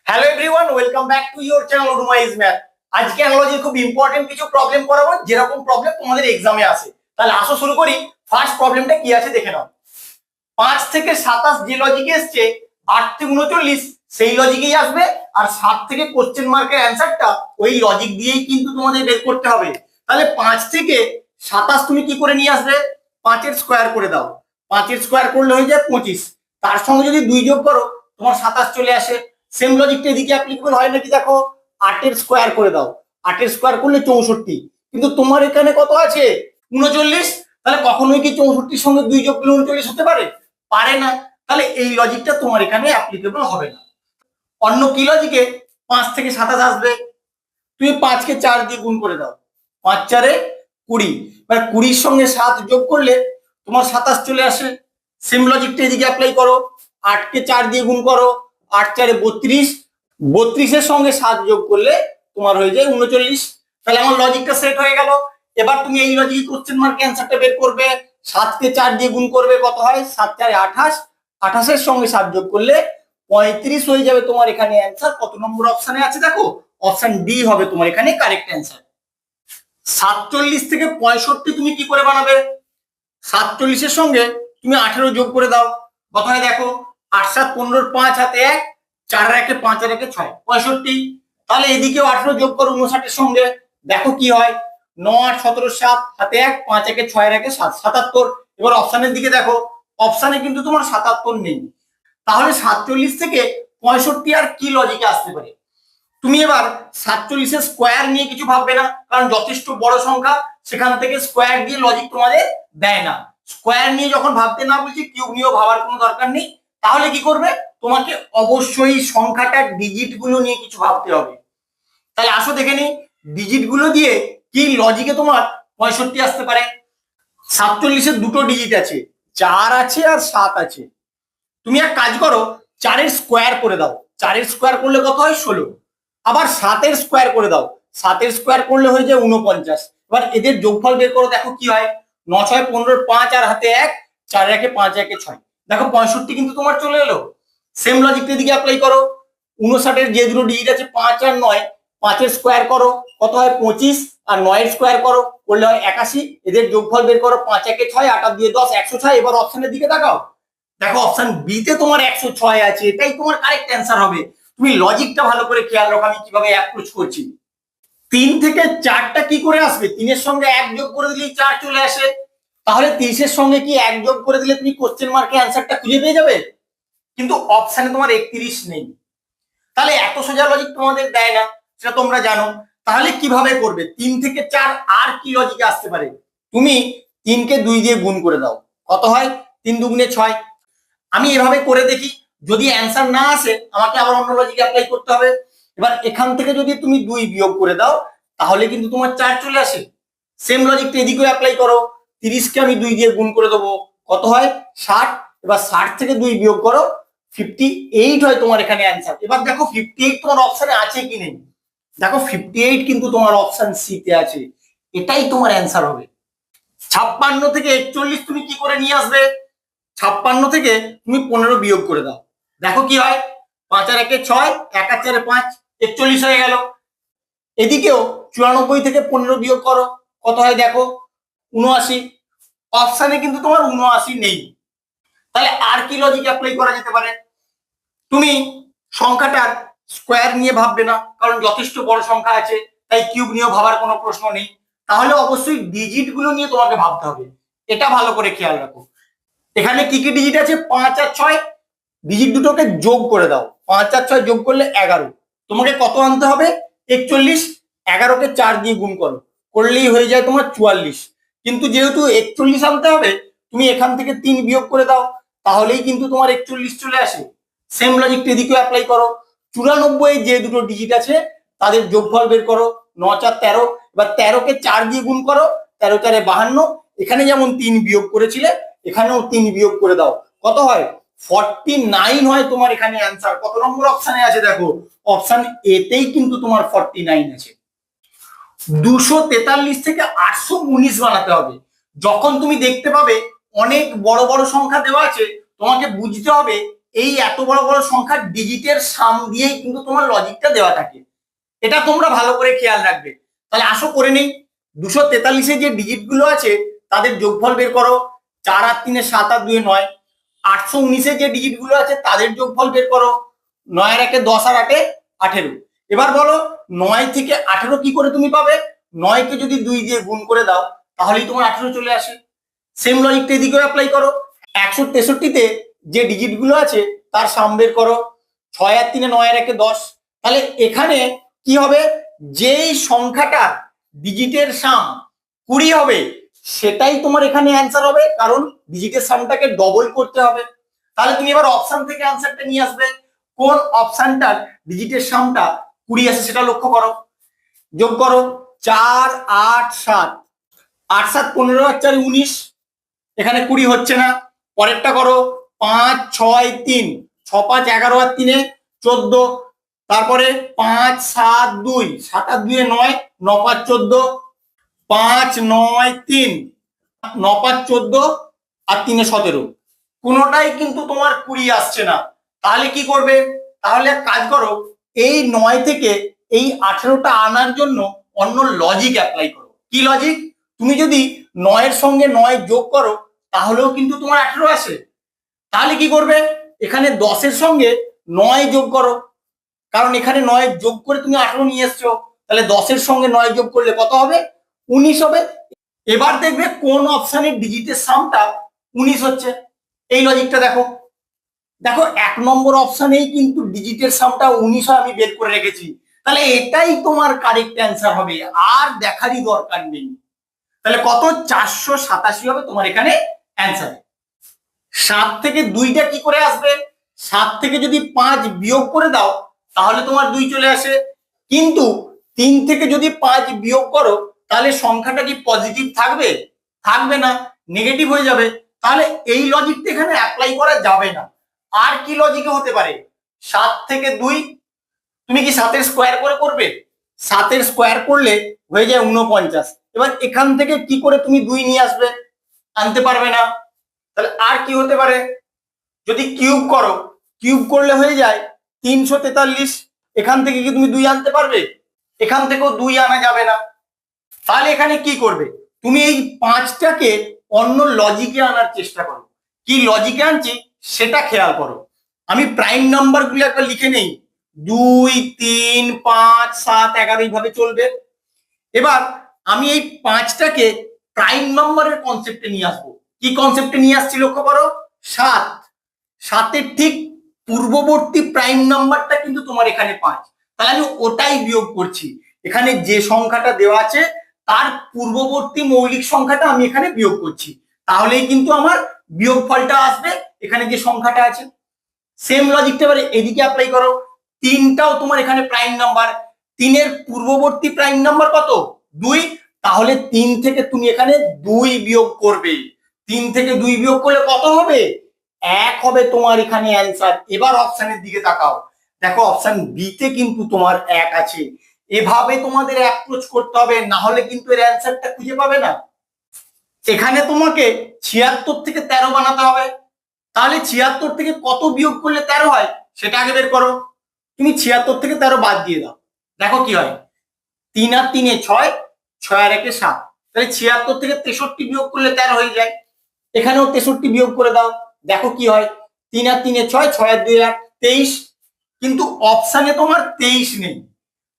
Hello everyone, welcome back to your channel অনুমাইজ math. আজকে অ্যানালজির খুব ইম্পর্টেন্ট কিছু প্রবলেম করাবো, যেরকম প্রবলেম তোমাদের এক্সামে আসে। তাহলে আসো শুরু করি। ফার্স্ট প্রবলেমটা কি আছে দেখে নাও। 5 থেকে 27 যে লজিকে এসছে, 8 থেকে 39 সেই লজিকেই আসবে, আর 7 থেকে কোশ্চেন মার্কের অ্যান্সারটা ওই লজিক দিয়েই কিন্তু তোমাদের বের করতে হবে। তাহলে 5 থেকে 27 তুমি কি করে নিয়ে আসবে? 5 এর স্কোয়ার করে দাও। 5 এর স্কোয়ার করলে হয়ে যায় 25। তার সঙ্গে যদি 2 যোগ করো তোমার 27 চলে আসে। সেম লজিকটা এদিকে অ্যাপ্লিকেবল হয় নাকি দেখো। 8 এর স্কোয়ার করে দাও। 8 এর স্কোয়ার করলে 64, কিন্তু তোমার এখানে কত আছে? 39। তাহলে কখনোই কি 64 সঙ্গে 2 যোগ করলে 39 হতে পারে? পারে না। তাহলে এই লজিকটা তোমার এখানে অ্যাপ্লিকেবল হবে না। অন্য কি লজিকে 5 থেকে 27 আসবে? তুমি 5 কে 4 দিয়ে গুণ করে দাও। 5 4 20, মানে 20 সঙ্গে 7 যোগ করলে তোমার 27 চলে আসে। সেম লজিকটা এদিকে অ্যাপ্লাই করো। 8 কে 4 দিয়ে গুণ করো। 8 4 32, 32 এর সঙ্গে 7 যোগ করলে তোমার হয়ে যায় 39। তাহলে আমার লজিকটা সেট হয়ে গেল। এবার তুমি এই লজিকে কোশ্চেন মার্ক অ্যান্সারটা বের করবে। 7 কে 4 দিয়ে গুণ করবে, কত হয়? 7 4 28, 28 এর সঙ্গে 7 যোগ করলে 35 হয়ে যাবে তোমার এখানে অ্যান্সার। কত নম্বর অপশনে আছে দেখো? অপশন ডি হবে তোমার এখানে কারেক্ট অ্যান্সার। 47 থেকে 65 তুমি কি করে বানাবে? 47 এর সঙ্গে তুমি 18 যোগ করে দাও। কত হয় দেখো? 8 7 15, 5 হাতে 1, 4 একে 5 আর একে 6, 65। তাহলে এদিকেও 18 যোগ করো 59 এর সঙ্গে, দেখো কি হয়? 9 8 17 7 হাতে 1, 5 একে 6 আর একে 7, 77। এবার অপশনের দিকে দেখো, অপশনে কিন্তু তোমার 77 নেই। তাহলে 47 থেকে 65 আর কি লজিকে আসতে পারে? তুমি এবার 47 এর স্কোয়ার নিয়ে কিছু ভাববে না, কারণ যথেষ্ট বড় সংখ্যা, সেখান থেকে স্কোয়ার দিয়ে লজিক তোমাদের দেয় না। স্কোয়ার নিয়ে যখন ভাবতে না বলছি, কিউব নিয়েও ভাবার কোনো দরকার নেই। তাহলে কি করবে? তোমাকে অবশ্যই সংখ্যাটার ডিজিট গুলো নিয়ে কিছু ভাবতে হবে। তাহলে আসো দেখে নি ডিজিট গুলো দিয়ে কি লজিকে তোমার 65 আসতে পারে। 47 এর দুটো ডিজিট আছে, 4 আছে আর 7 আছে। তুমি এক কাজ করো, 4 এর স্কোয়ার করে দাও। 4 এর স্কোয়ার করলে কত হয়? 16। আবার 7 এর স্কোয়ার করে দাও। 7 এর স্কোয়ার করলে হয়ে যায় 49। এবার এদের যোগফল বের করো, দেখো কি হয়? 9 6 15, 5 আর হাতে 1, 4 একে 5 একে 6, দেখো 65 কিন্তু তোমার চলে এলো। সেম লজিকটা দিকে অ্যাপ্লাই করো। 59 এর যে দুটো ডিজিট আছে 5 আর 9, 5 এর স্কোয়ার করো, কত হয়? 25, আর 9 এর স্কোয়ার করো, করলে হয় 81। এদের যোগফল বের করো, 5 একে 6, 8 আর 2 10, 106। এবার অপশনের দিকে তাকাও, দেখো অপশন বি তে তোমার 106 আছে। এটাই তোমার কারেক্ট অ্যান্সার হবে। তুমি লজিকটা ভালো করে খেয়াল রাখো আমি কিভাবে অ্যাপ্রোচ করছি। 3 থেকে 4টা কি করে আসবে? 3 এর সঙ্গে 1 যোগ করে দিলেই 4 চলে আসে। তাহলে 30 এর সঙ্গে কি 1 যোগ করে দিলে তুমি কোশ্চেন মার্কে অ্যান্সারটা খুঁজে পেয়ে যাবে? কিন্তু অপশনে তোমার 31 নেই। তাহলে এত সোজা লজিক তোমাদের দেয় না, সেটা তোমরা জানো। তাহলে কিভাবে করবে? 3 থেকে 4 আর কি লজিকে আসতে পারে? তুমি 3 কে 2 দিয়ে গুণ করে দাও, কত হয়? 3 দুগুণে 6। আমি এভাবে করে দেখি, যদি অ্যান্সার না আসে আমাকে আবার অন্য লজিক অ্যাপ্লাই করতে হবে। এবার এখান থেকে যদি তুমি 2 বিয়োগ করে দাও, তাহলে কিন্তু তোমার 4 চলে আসে। সেম লজিকটা এদিকেও অ্যাপ্লাই করো। 30 কে আমি 2 দিয়ে গুণ করে দেবো, কত হয়? 60। এবার 60 থেকে 2 বিয়োগ করো, 58 হয় তোমার এখানে অ্যান্সার। এবার দেখো 58 তোমার অপশনে আছে কি নেই। দেখো 58 কিন্তু তোমার অপশন সি তে আছে। এটাই তোমার অ্যান্সার হবে। 56 থেকে 41 তুমি কি করে নিয়ে আসবে? 56 থেকে তুমি 15 বিয়োগ করে দাও, দেখো কি হয়? 5 আর একে 6, 1 আর 4 5, 41 হয়ে গেল। এদিকেও 94 থেকে 15 বিয়োগ করো, কত হয় দেখো? 79। অপশনে কিন্তু তোমার 79 নেই। তাহলে আর কি লজিক অ্যাপ্লাই করা যেতে পারে? তুমি সংখ্যাটার স্কোয়ার নিয়ে ভাববে না, কারণ যথেষ্ট বড় সংখ্যা আছে, তাই কিউব নিয়েও ভাবার কোনো প্রশ্ন নেই। তাহলে অবশ্যই ডিজিট গুলো নিয়ে তোমাকে ভাবতে হবে। এটা ভালো করে খেয়াল রাখো। এখানে কি কি ডিজিট আছে? 5 আর 6, ডিজিট দুটোকে যোগ করে দাও। 5 আর 6 যোগ করলে 11। তোমাকে কত আনতে হবে? 41। 11 কে 4 দিয়ে গুণ করো, করলেই হয়ে যায় তোমার 44। কিন্তু যেহেতু 41 আনতে হবে, তুমি এখান থেকে 3 বিয়োগ করে দাও, তাহলেই কিন্তু তোমার 41 চলে আসে। সেম লজিকটা এদিকেও অ্যাপ্লাই করো। 94 যে দুটো ডিজিট আছে তাদের যোগফল বের করো, 9 4 13। এবার 13 কে 4 দিয়ে গুণ করো, 13 4 52। এখানে যেমন 3 বিয়োগ করেছিলে, এখানেও 3 বিয়োগ করে দাও, কত হয়? 49 হয় তোমার এখানে অ্যান্সার। কত নম্বর অপশনে আছে দেখো? অপশন এ তেই কিন্তু তোমার 49 আছে। 243 থেকে 819 বানাতে হবে। যখন তুমি দেখতে পাবে অনেক বড় বড় সংখ্যা দেওয়া আছে, তোমাকে বুঝতে হবে এই এত বড় বড় সংখ্যা ডিজিটের সাম দিয়েই কিন্তু তোমার লজিকটা দেওয়া থাকে। এটা তোমরা ভালো করে খেয়াল রাখবে। তাহলে আসো করে নেই। 243-এ যে ডিজিট গুলো আছে তাদের যোগফল বের করো। 4 আর 3 7 আর 2 9। 819-এ যে ডিজিট গুলো আছে তাদের যোগফল বের করো। 9 আর 1 10 আর 8 18। এবার বলো 9 থেকে 18 কি করে তুমি পাবে? 9 কে যদি 2 দিয়ে গুণ করে দাও তাহলেই তোমার 18 চলে আসে। সেম লজিকটা এদিকেও অ্যাপ্লাই করো। 163-তে যে ডিজিট গুলো আছে তার সাম বের করো। 6 আর 3 9 আর 1 10। তাহলে এখানে কি হবে? যেই সংখ্যাটা ডিজিটের সাম 20 হবে সেটাই তোমার এখানে অ্যান্সার হবে, কারণ ডিজিটের সামটাকে ডবল করতে হবে। তাহলে তুমি এবার অপশন থেকে অ্যান্সারটা নিয়ে আসবে। কোন অপশনটার ডিজিটের সামটা 20 আছে সেটা লক্ষ্য করো। যোগ করো 4 8 7। 8 7 15 আর 4 19। এখানে 20 হচ্ছে না। পরেরটা করো 5 6 3। 6 5 11 আর 3 14। তারপরে 5 7 2। 7 আর 2 9। 9 5 14। 5 9 3। 9 5 14 আর 3 17। কোনোটাই কিন্তু তোমার 20 আসছে না। তাহলে কি করবে? তাহলে এক কাজ করো, এই 9 থেকে এই 18টা আনার জন্য অন্য লজিক অ্যাপ্লাই করো। কি লজিক? তুমি যদি 9 এর সঙ্গে 9 যোগ করো তাহলেও কিন্তু তোমার 18 আসে। তাহলে কি করবে? এখানে 10 এর সঙ্গে 9 যোগ করো, কারণ এখানে 9 যোগ করে তুমি 18 নিয়ে এসছো। তাহলে 10 এর সঙ্গে 9 যোগ করলে কত হবে? 19 হবে। এবার দেখবে কোন অপশনের ডিজিটের সামটা 19 হচ্ছে। এই লজিকটা দেখো। দেখো 1 নম্বর অপশনেই কিন্তু ডিজিটের সামটা 19 আমি বের করে রেখেছি। তাহলে এটাই তোমার কারেক্ট অ্যান্সার হবে, আর দেখারই দরকার নেই। তাহলে কত? 487 হবে তোমার এখানে অ্যান্সার। 7 থেকে 2টা কি করে আসবে? 7 থেকে যদি 5 বিয়োগ করে দাও তাহলে তোমার 2 চলে আসে। কিন্তু 3 থেকে যদি 5 বিয়োগ করো তাহলে সংখ্যাটা কি পজিটিভ থাকবে? থাকবে না, নেগেটিভ হয়ে যাবে। তাহলে এই লজিকটা এখানে অ্যাপ্লাই করা যাবে না। আর কি লজিকে হতে পারে? 7 থেকে 2। তুমি কি 7 এর স্কোয়ার করে করবে? 7 এর স্কোয়ার করলে হয়ে যায় 49। এবার এখান থেকে কি করে তুমি 2 নিয়ে আসবে? আনতে পারবে না। তাহলে আর কি হতে পারে? যদি কিউব করো, কিউব করলে হয়ে যায় 343। এখান থেকে কি তুমি 2 আনতে পারবে? এখান থেকেও 2 আনা যাবে না। তাহলে এখানে কি করবে? তুমি এই 5টাকে অন্য লজিকে আনার চেষ্টা করো। কি লজিকে আনছি সেটা খেয়াল করো। আমি প্রাইম নাম্বার গুলো একটা লিখে নেই। 2 3 5 7 11 এইভাবে চলবে। এবার আমি এই 5টাকে প্রাইম নাম্বারের কনসেপ্টে নিয়ে আসবো। কি কনসেপ্টে নিয়ে আসছি লক্ষ্য করো। 7। 7-এর ঠিক পূর্ববর্তী প্রাইম নাম্বারটা কিন্তু তোমার এখানে 5। তাহলে আমি ওটাই বিয়োগ করছি। এখানে যে সংখ্যাটা দেওয়া আছে তার পূর্ববর্তী মৌলিক সংখ্যাটা আমি এখানে বিয়োগ করছি। তাহলেই কিন্তু আমার বিয়োগ ফলটা আসবে এখানে যে সংখ্যাটা আছে। সেম লজিকটা এবারে এদিকে অ্যাপ্লাই করো। 3টাও তোমার এখানে প্রাইম নাম্বার। 3-এর পূর্ববর্তী প্রাইম নাম্বার কত? 2। তাহলে 3 থেকে তুমি এখানে 2 বিয়োগ করবে। 3 থেকে 2 বিয়োগ করলে কত হবে? 1 হবে তোমার এখানে অ্যান্সার। এবার অপশনের দিকে তাকাও। দেখো অপশন বি তে কিন্তু তোমার 1 আছে। এভাবে তোমাদের অ্যাপ্রোচ করতে হবে, না হলে কিন্তু এর অ্যান্সারটা খুঁজে পাবে না। এখানে তোমাকে 76 থেকে 13 বানাতে হবে। তাহলে 76 থেকে কত বিয়োগ করলে 13 হয় সেটা আগে বের করো। তুমি 76 থেকে 13 বাদ দিয়ে দাও, দেখো কি হয়। 3 আর 3 6। 6 আর 1 7। তাহলে 76 থেকে 63 বিয়োগ করলে 13 হয়ে যায়। এখানেও 63 বিয়োগ করে দাও, দেখো কি হয়। 3 আর 3 6। 6 আর 2 8 23। কিন্তু অপশনে তোমার 23 নেই।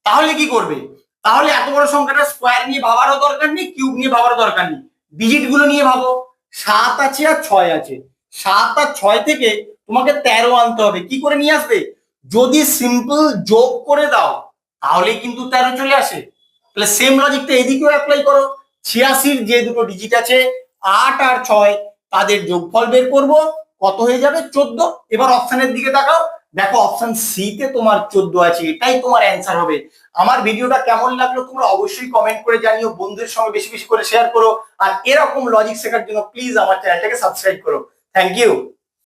তাহলে কি করবে? তাহলে এত বড় সংখ্যাটা স্কোয়ার নিয়ে ভাবারও দরকার নেই, কিউব নিয়ে ভাবারও দরকার নেই। ডিজিট গুলো নিয়ে ভাবো। 7 আছে আর 6 আছে। 7 আর 6 থেকে তোমাকে 13 আনতে হবে। কি করে নিয়ে আসবে? যদি সিম্পল যোগ করে দাও তাহলে কিন্তু 13 চলে আসে। তাহলে সেম লজিকটা এদিকেও অ্যাপ্লাই করো। 86-র যে দুটো ডিজিট আছে 8 আর 6 তাদের যোগফল বের করব, কত হয়ে যাবে? 14। এবার অপশনের দিকে তাকাও, দেখো অপশন সি তে তোমার 14 আছে। এটাই তোমার অ্যান্সার হবে। আমার ভিডিওটা কেমন লাগলো তোমরা অবশ্যই কমেন্ট করে জানিও। বন্ধুদের সঙ্গে বেশি বেশি করে শেয়ার করো। আর এরকম লজিক শেখার জন্য প্লিজ আমার চ্যানেলটাকে সাবস্ক্রাইব করো। Thank you.